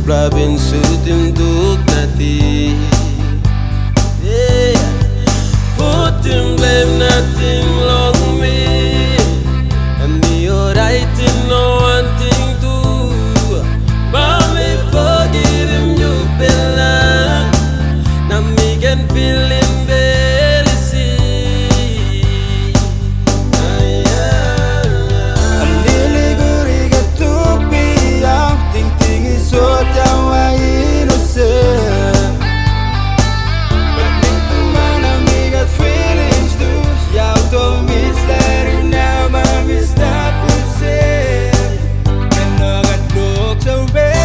Sobrabin sutim duk nati. Yeah. Put him blame nothing long me. And me alright in no one thing to. But me forgive him you belong. Now me can feel him barely see. A lily guri get to be young. Ting is so down I innocent. But think to man and me got feelings too. Yeah, don't miss that now, but me stop to say. And I got looks away.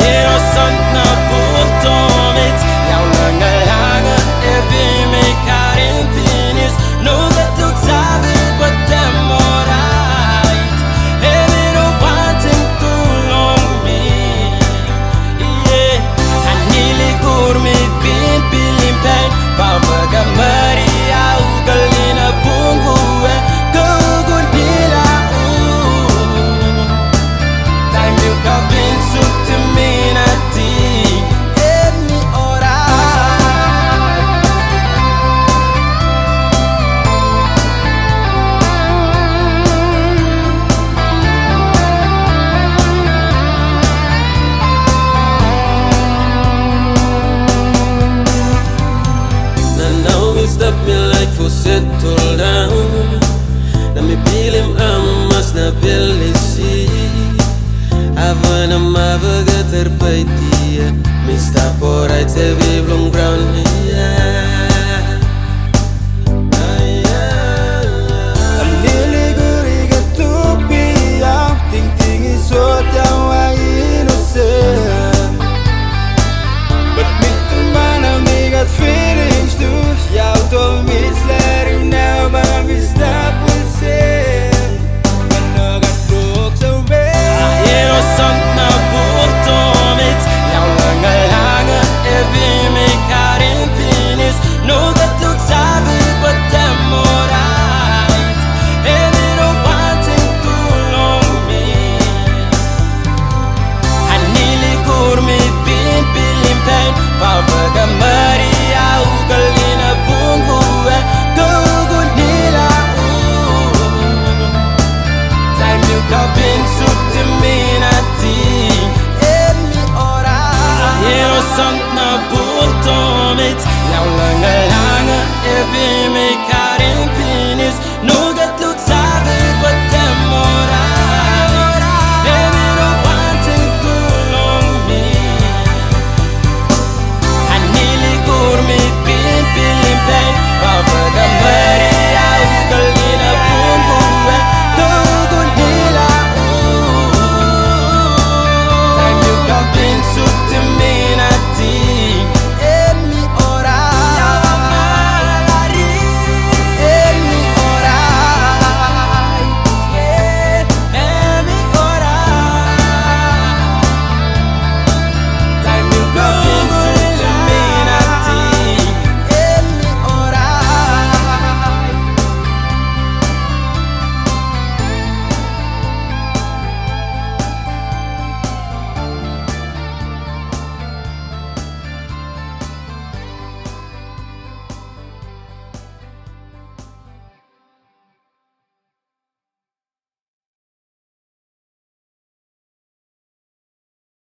Hear a son na put on it. Now langalanga every make out in penis. No that looks have it, but them alright. Every no wanting to long me. Yeah, I nearly got me been feeling pain. Pavaga Maria Ugalina Bungu. Go good dila. Time you got been so to me nati. Any alright. Now me stop me like for settle down. Now me feel him mas na belisi. Havana mavaga terpaitia. Me stop alright every